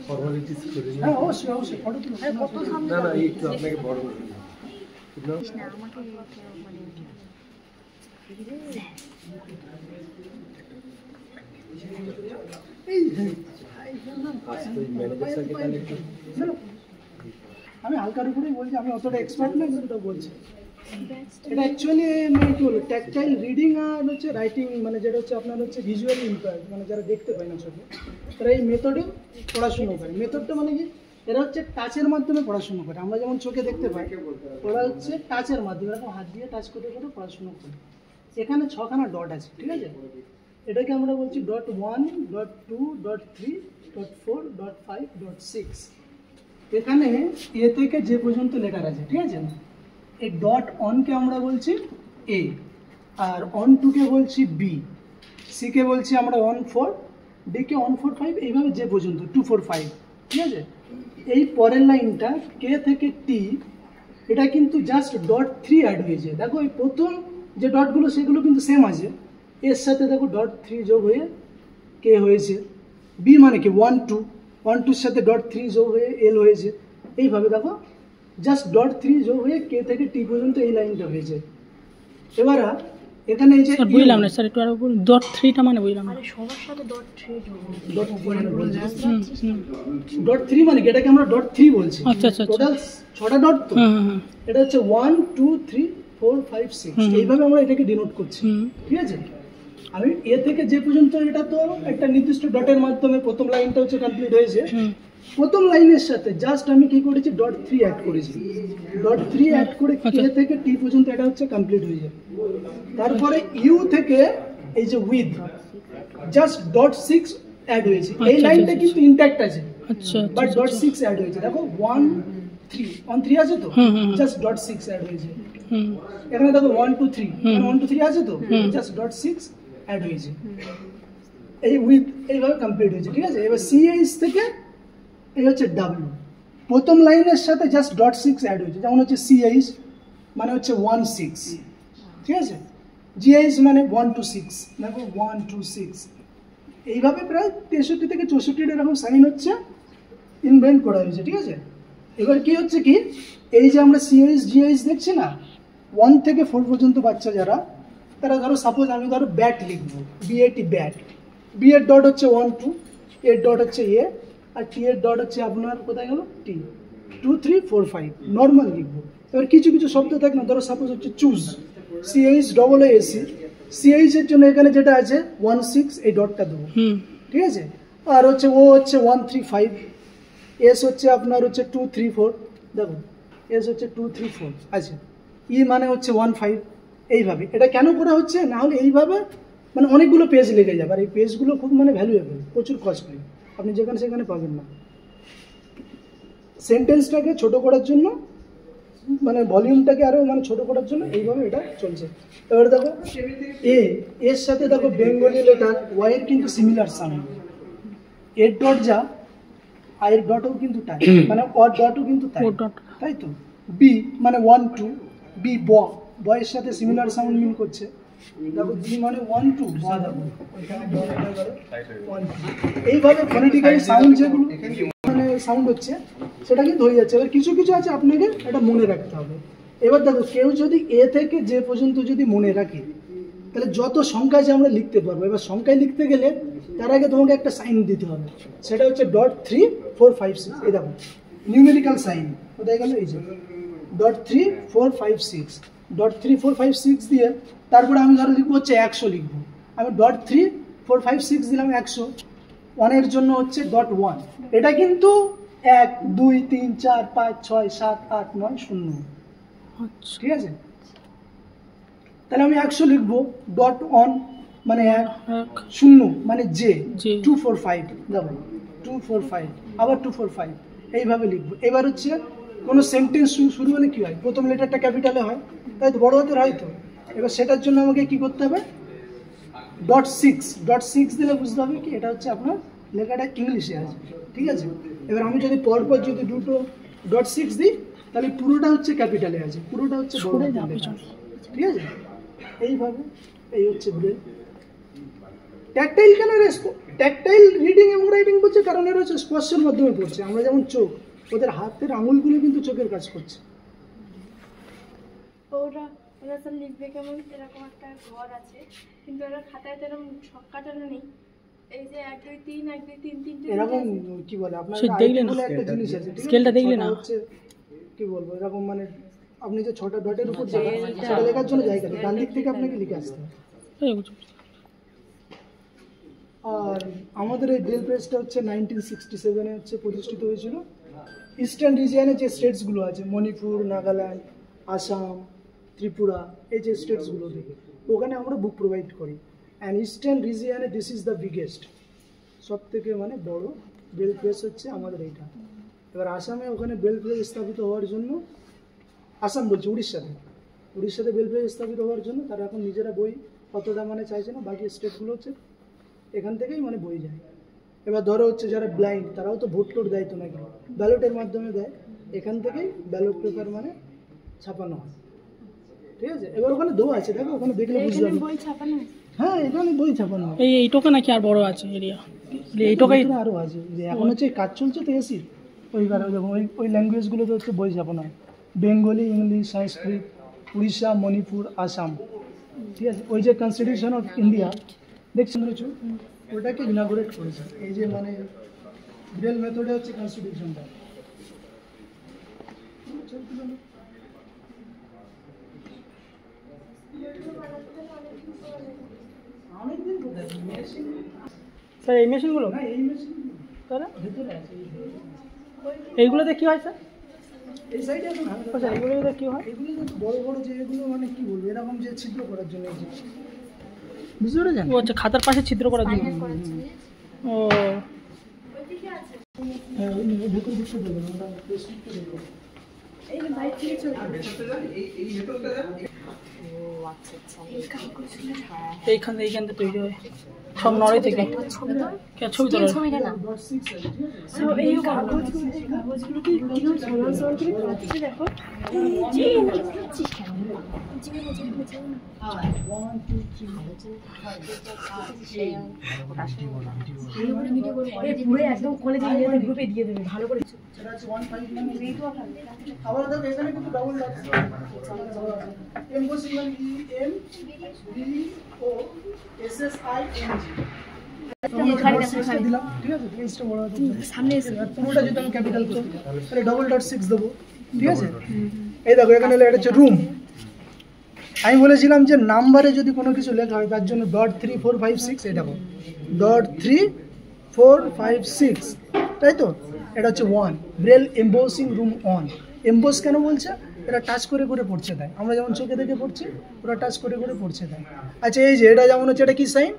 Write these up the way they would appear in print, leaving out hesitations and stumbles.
Formalities করে হ্যাঁ অবশ্যই অবশ্যই ফটো তুলো না না একটু আপনাকে বড় করে দিই না আমাকে মানে আমি হালকার উপরেই বলছি, আমি অতটা এক্সপার্ট না, কিন্তু বলছি এটা অ্যাকচুয়ালি মানে কি বলবো, ট্যাকটাইল রিডিং আর হচ্ছে রাইটিং, মানে যেটা হচ্ছে আপনার হচ্ছে ভিজুয়ালি ইম্পেয়ার্ড, মানে যারা দেখতে পায় না চোখে, তারা এই মেথডে পড়াশুনো করে। মেথডটা মানে কি, এরা হচ্ছে টাচের মাধ্যমে পড়াশুনো করে। আমরা যেমন চোখে দেখতে পাই, ওরা হচ্ছে টাচের মাধ্যমে, এরকম হাত দিয়ে টাচ করে করে পড়াশুনো করে। এখানে 6খানা ডট আছে, ঠিক আছে? এটাকে আমরা বলছি .1, .2, .3, .4, .5, .6। এখানে এ থেকে যে পর্যন্ত লেটার আছে, ঠিক আছে? এই .1 আমরা বলছি এ, আর .2 কে বলছি বি, সি কে বলছি আমরা 1, 4, ডি কে 1, 4, 5, এইভাবে যে পর্যন্ত 2, 4, 5, ঠিক আছে? এই পরের লাইনটা কে থেকে টি, এটা কিন্তু জাস্ট .3 অ্যাড হয়েছে। দেখো এই প্রথম যে ডটগুলো সেগুলো কিন্তু সেম আছে, এর সাথে দেখো .3 যোগ হয়ে কে হয়েছে। বি মানে কি 1, 2, 1, 2 এর সাথে .3 যোগ হয়ে এল হয়েছে। এইভাবে দেখো জাস্ট .3 যোগ হয়ে কে থেকে টি পর্যন্ত এই লাইনটা হয়েছে। এবার এখানে এই যে বুঝলাম না স্যার, একটু আরো বলুন। .3টা মানে বুঝলাম না। আরে সবার সাথে .3 যোগ .3 মানে এটাকে আমরা .3 বলছি। আচ্ছা আচ্ছা, টোটাল 6টা ডট তো। এটা হচ্ছে 1, 2, 3, 4, 5, 6, এইভাবে আমরা এটাকে ডিনোট করছি, ঠিক আছে? আমি এ থেকে যে পর্যন্ত, এটা তো একটা নির্দিষ্ট ডটের মাধ্যমে প্রথম লাইনটা হচ্ছে কমপ্লিট হয়েছে। প্রথম লাইনের সাথে জাস্ট আমি কি করেছি, .3 অ্যাড করেছি। .3 অ্যাড করে কে থেকে টি পর্যন্ত এটা হচ্ছে কমপ্লিট হয়ে যাবে। তারপরে ইউ থেকে এই যে উইথ জাস্ট .6 অ্যাড হয়েছে। এই লাইনটা কিন্তু ইনট্যাক্ট আছে, আচ্ছা, বাট .6 অ্যাড হয়েছে। দেখো 1, 3 আছে তো, জাস্ট .6 অ্যাড হয়েছে। এখানে দেখো 1, 2, 3, 1, 2, 3 আছে তো, জাস্ট .6 অ্যাড হয়েছে। এই উইথ এইভাবে কমপ্লিট হয়েছে, ঠিক আছে? এবার সিএইচ থেকে এই হচ্ছে ডাব্লিউ, প্রথম লাইনের সাথে জাস্ট .6 অ্যাড হয়েছে। যেমন হচ্ছে সিএইচ মানে হচ্ছে 1, 6, ঠিক আছে? জিএইচ মানে 1, 2, 6, দেখো 1, 2, 6, এইভাবে প্রায় 63 থেকে 64 এরকম সাইন হচ্ছে ইনভেন্ট করা হয়েছে, ঠিক আছে? এবার কি হচ্ছে কি, এই যে আমরা সিএইচ জিএইচ দেখছি না, 1 থেকে 4 পর্যন্ত বাচ্চা যারা, তারা ধরো সাপোজ আমি ধরো ব্যাট লিখবো, বিএটি ব্যাট, বি এর ডট হচ্ছে 1, 2, এর ডট হচ্ছে এ, আর টি এর ডট হচ্ছে আপনার কোথায় গেল টি, 2, 3, 4, 5 নর্মাল লিখবো। এবার কিছু কিছু শব্দ থাকে না, ধরো সাপোজ হচ্ছে চুজ, CHAAC, সিএইচ এর জন্য এখানে যেটা আছে 1, 6, এই ডটটা দেবো, ঠিক আছে? আর হচ্ছে ও হচ্ছে 1, 3, 5, এস হচ্ছে আপনার হচ্ছে 2, 3, 4, দেখো এস হচ্ছে 2, 3, 4 আছে, ই মানে হচ্ছে 1, 5, এইভাবে। এটা কেন করা হচ্ছে, না হলে এইভাবে মানে অনেকগুলো পেজ লেগে যাবে, আর এই পেজগুলো খুব মানে ভ্যালুয়েবল, প্রচুর কস্টলি, আপনি যেখানে সেখানে পাবেন না। সেন্টেন্সটাকে ছোট করার জন্য, মানে ভলিউমটাকে আরও মানে ছোট করার জন্য এইভাবে এটা চলছে। এবার দেখো এর সাথে দেখো বেঙ্গলি লেটার ওয়াই এর কিন্তু সিমিলার সাউন্ড, এর ডট যা আয়ের ডটও কিন্তু তাই, মানে অর ডটও কিন্তু তাই, তাই তো? বি মানে 1, 2, বি বয়ের সাথে সিমিলার সাউন্ড মিন করছে। দেখো বি মানে 1, 2, ব দেখো ওইখানে ব লেটার করে 1, 2, এইভাবে ফনেটিক্যালি সাউন্ড যেগুলো মানে সাউন্ড হচ্ছে সেটা কিন্তু হয়ে যাচ্ছে। এবার কিছু কিছু আছে আপনাকে এটা মনে রাখতে হবে। এবার দেখো কেউ যদি এ থেকে যে পর্যন্ত যদি মনে রাখে, তাহলে যত সংখ্যা আছে আমরা লিখতে পারবো। এবার সংখ্যায় লিখতে গেলে তার আগে তোমাকে একটা সাইন দিতে হবে, সেটা হচ্ছে .3, 4, 5, 6, এই দেখো নিউমেরিক্যাল সাইন কোথায় গেল, এই যে .3, 4, 5, 6, .3, 4, 5, 6 দিয়ে তারপরে আমি ধরো লিখবো হচ্ছে 100 লিখবো, আমি .3, 4, 5, 6 দিলাম 100, 1 এর জন্য হচ্ছে .1, এটা কিন্তু 1, 2, 3, 4, 5, 6, 7, 8, 9, 0, ঠিক আছে? তাহলে আমি 100 লিখবো, .1 মানে 1, 0 মানে জে, 2, 4, 5 দেখো 2, 4, 5, আবার 2, 4, 5 এইভাবে লিখবো। এবার হচ্ছে কোনো সেন্টেন্স শুরু হলে কী হয়, প্রথম লেটারটা ক্যাপিটালে হয়, তাই তো, বড় হাতের হয় তো। এবার সেটার জন্য আমাকে কি করতে হবে, .6 দিলে বুঝতে হবে কি এটা হচ্ছে আপনার লেখাটা ইংলিশে আছে, ঠিক আছে। এবার আমি যদি পরপর যদি দুটো .6 দিই তাহলে পুরোটা হচ্ছে ক্যাপিটালে আছে, পুরোটা হচ্ছে বড় হাতের লেখা, ঠিক আছে। এইভাবে এই হচ্ছে ব্রেল। ট্যাকটাইল কেন ট্যাকটাইল রিডিং এবং রাইটিং বলছে কারণ এরা হচ্ছে স্পর্শের মাধ্যমে পড়ছে। আমরা যেমন চোখ, ওদের হাতের আঙুলগুলো কিন্তু চোখের কাজ করছে। ওরা স্যার লিখবে কেমন এরকম একটা ঘর আছে, কিন্তু ওরা খাতায় তো এরকম ছক কাটানো নেই। এই যে 1 2 3 1 2 3 3 এরকম কি বলে আপনার সে দেখলে না, একটা জিনিস আছে, ঠিক আছে? স্কেলটা দেখলে না। ছটা হচ্ছে কি বলবো এরকম মানে আপনি যে 6টা ডটের উপর যাবেন সেটা লেখার জন্য জায়গা নেই, ডান দিক থেকে আপনাকে লিখে আসতে হবে। আর আমাদের এই ব্রেল প্রেসটা হচ্ছে 1967 হচ্ছে প্রতিষ্ঠিত হয়েছিল। ইস্টার্ন রিজিয়নে যে স্টেটসগুলো আছে মণিপুর, নাগাল্যান্ড, আসাম, ত্রিপুরা, এই যে স্টেটসগুলো থেকে ওখানে আমরা বুক প্রোভাইড করি। অ্যান্ড ইস্টার্ন রিজিয়নে দিস ইজ দ্য বিগেস্ট, সব থেকে মানে বড় ব্রেল প্রেস হচ্ছে আমাদের এইটা। এবার আসামে ওখানে ব্রেল প্রেস স্থাপিত হওয়ার জন্য, আসাম বলছি উড়িষ্যাতে ব্রেল প্রেস স্থাপিত হওয়ার জন্য তারা এখন নিজেরা বই অতটা মানে চাইছে না, বাকি স্টেটগুলো হচ্ছে এখান থেকেই মানে বই যায়। এবার ধরো হচ্ছে যারা ব্লাইন্ড তারাও তো ভোট টোট দেয় তো নাকি, ব্যালটের মাধ্যমে দেয়, এখান থেকেই ব্যালট পেপার মানে ছাপানো হয়, ঠিক আছে। এবার ওখানে দেওয়া আছে, দেখো ওখানে দেখলে বুঝতে পারবে। বই ছাপানো। হ্যাঁ এখানে বই ছাপানো হয়। এইটুকু নাকি আর বড় আছে এরিয়া? এইটুকাই ভিতরে আরও আছে, যে এখন হচ্ছে কাজ চলছে তো এসির, ওই কারণে ওই ল্যাঙ্গুয়েজগুলোতে হচ্ছে বই ছাপানো হয়। বেঙ্গলি, ইংলিশ, সংস্কৃত, উড়িষ্যা, মণিপুর, আসাম, ঠিক আছে। ওই যে কনস্টিটিউশন অফ ইন্ডিয়া দেখছেন কিছু, ওটাকে ইনাগুরেট করেছে। এই যে মানে ব্রেল মেথডে হচ্ছে কনস্টিটিউশনটা। অনেকদিন কোথায় মেশিন, স্যার এই মেশিনগুলো না এই মেশিন তাহলে ভেতরে আছে, এইগুলোতে কী হয় স্যার? এই সাইডে এখন আচ্ছা এইগুলোতে কী হয়? এগুলো কিন্তু বড় বড় যে এগুলো মানে কি বলবো এরকম যে ছিদ্র করার জন্য, এই যে বুঝতে পেরেছেন? ও আচ্ছা, খাতার পাশে ছিদ্র করার জন্য। ও হ্যাঁ ওই ভেতর দিকটা দেবেন, আমরা প্রেসক্রিপ্টটা দেবো। এই যে বাইক থেকে চলে এইখান থেকে তৈরি হয় সব নড়ে থেকে। ছবি তোলা ছবিটা না .6 আছে, ঠিক আছে। এই কাগজগুলো কি কিরকম সমান সমান করে কাটছে দেখো। পুরো একদম কলেজে গ্রুপে দিয়ে দেবে ভালো করে। সেটা হচ্ছে 1.5 মানে আবার দেখো এখানে কিন্তু ডাবল ডট এমবোসিং মানে EMBOSSING দিলাম, ঠিক আছে। পেজটা বড় আছে সামনে এসে পুরোটা যদি আমি ক্যাপিটাল করি তাহলে $.6 দেবো, ঠিক আছে। এই দেখো এখানে এটা হচ্ছে রুম। আমি বলেছিলাম যে নাম্বারে যদি কোনো কিছু লেখা হয় তার জন্য .3456, এই দেখো .3456, তাই তো। এটা হচ্ছে 1 ব্রেল এমবোসিং রুম 1। এমবোস কেন বলছে? এটা টাচ করে করে পড়ছে তাই, আমরা যেমন চোখে দেখে পড়ছি ওরা টাচ করে করে পড়ছে তাই। আচ্ছা এই যে এটা যেমন হচ্ছে এটা কি সাইন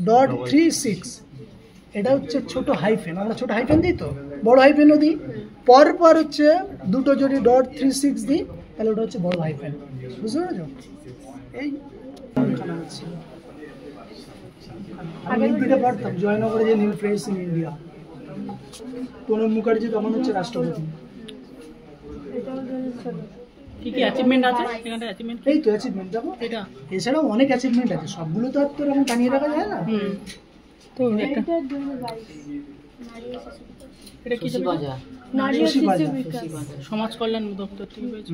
.36, এটা হচ্ছে ছোট হাইফেন, আমরা ছোট হাইফেন দিই তো, বড় হাইফেনও দিই। পরপর হচ্ছে দুটো যদি .36 দিই তাহলে ওটা হচ্ছে বড় হাইফেন, বুঝতে পেরেছো? এই হচ্ছে আমি দিতে পারতাম জয়নগরে যে new friends in India, Pranab Mukherjee তখন হচ্ছে রাষ্ট্রপতি। কী কী অ্যাচিভমেন্ট আছে এখানটা? অ্যাচিভমেন্ট এই তো অ্যাচিভমেন্ট দেখো, এটা এছাড়াও অনেক অ্যাচিভমেন্ট আছে, সবগুলো তো আর তো এরকম টানিয়ে রাখা যায় না। তো একটা এটা কি ছবি? নারী শশী শিশু বাজার, বিকাশ। সমাজ কল্যাণ দপ্তর থেকে পেয়েছি।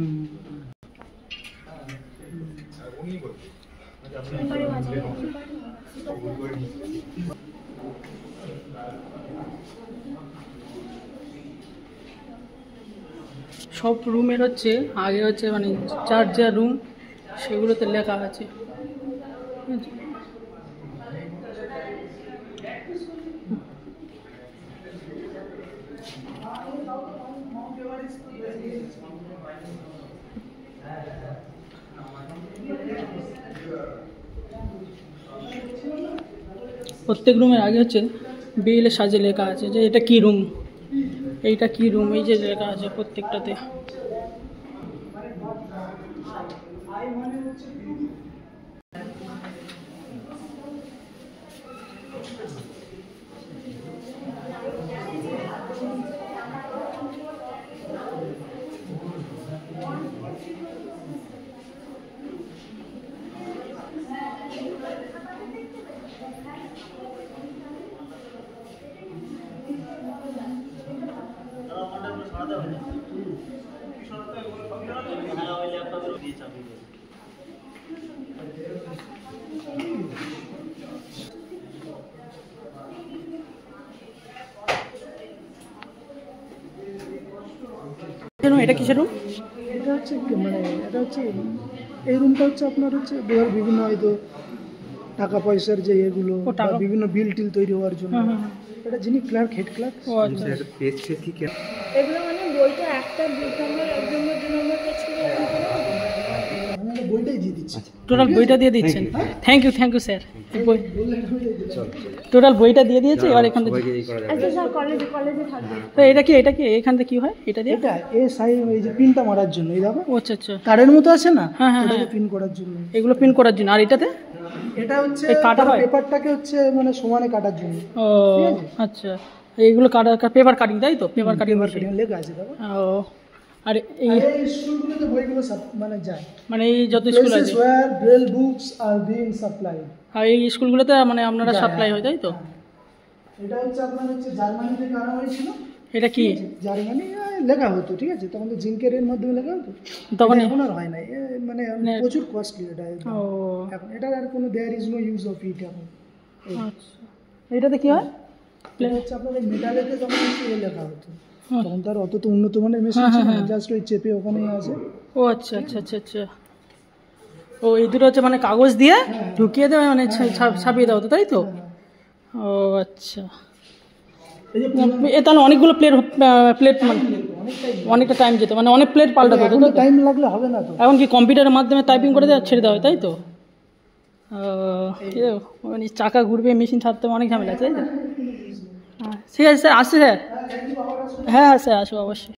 সব রুমের হচ্ছে আগে হচ্ছে মানে যার যা রুম সেগুলোতে লেখা আছে। প্রত্যেক রুমের আগে হচ্ছে বিলে সাজে লেখা আছে যে এটা কি রুম, এইটা কি রুম, এই যে লেখা আছে প্রত্যেকটাতে। এটা কিসের রুম? এটা হচ্ছে মানে এটা হচ্ছে এই রুমটা হচ্ছে আপনার হচ্ছে ধর বিভিন্ন হয়তো টাকা পয়সার যে এগুলো ও, টাকা- বা বিভিন্ন বিল টিল তৈরি হওয়ার জন্য এটা যিনি ক্লার্ক হেড ক্লার্ক ও আচ্ছা। এগুলো মানে বইটা একটা নম্বর 1 নম্বর 2 নম্বর পেজ করে এরকম করে আমি একটা বইটাই দিয়ে দিচ্ছি টোটাল বইটা দিয়ে দিচ্ছেন? Thank you sir. বই বললে আমি বইটাই দিয়ে দিচ্ছি। টোটাল বইটা দিয়ে দিয়েছে, এবার এখান থেকে আচ্ছা স্যার কলেজে থাকবে। তো এটা কি এখান থেকে কি হয় এটা দিয়ে? এটা এই সাইড এই যে পিনটা মারার জন্য এই দেখো ও আচ্ছা আচ্ছা, কার্ডের মতো আছে না, হ্যাঁ, হ্যাঁ, ওটাকে হ্যাঁ। পিন করার জন্য। এগুলো পিন করার জন্য। আর এটাতে? এটা হচ্ছে এই কাটা হয়? পেপারটাকে হচ্ছে মানে সমানে কাটার জন্য। ও আচ্ছা, এইগুলো পেপার কাটিং তাই তো? পেপার কাটিং লেখা আছে দেখো। ও, আর এই আর এই স্কুলগুলোতে বইগুলো মানে যায়, মানে এই যত স্কুল places আছে, where braille books are being supplied। আর এই স্কুলগুলোতে মানে আপনারা সাপ্লাই হয় তাই তো? এটা হচ্ছে আপনার হচ্ছে জার্মানি থেকে আনা হয়েছিল। এটা কি? জার্মানি লেখা হতো, ঠিক আছে, তখন তো জিঙ্কের এর মাধ্যমে লেখা হতো, তখন এটা এখন আর হয় না, মানে প্রচুর কস্টলি এটা ও এখন। এটা আর কোনো there is no use of it এখন। আচ্ছা, এটাতে কি হয়? এটা হচ্ছে আপনাদের মেটালেতে তখন হচ্ছে লেখা হতো, হুম। তখন তার অত তো উন্নত মানের মেশিন ছিল না, জাস্ট ওই চেপে ওখানেই আছে। ও আচ্ছা আচ্ছা আচ্ছা আচ্ছা, ও এই দুটো হচ্ছে মানে কাগজ দিয়ে ঢুকিয়ে দেওয়া মানে ছাপিয়ে দেওয়া হতো তাই তো? ও আচ্ছা, এই যে এ তাহলে অনেকগুলো প্লেট মানে অনেকটা টাইম যেত, মানে অনেক প্লেট পাল্টাতে হতো তাই তো? টাইম লাগলে হবে না তো। এখন কি কম্পিউটারের মাধ্যমে টাইপিং করে দেওয়া ছেড়ে দেওয়া হয় তাই তো? মানে চাকা ঘুরবে, মেশিন ছাড়তে অনেক ঝামেলা আছে তাই তো? ঠিক আছে স্যার, আসছে স্যার। হ্যাঁ স্যার, আসবো অবশ্যই।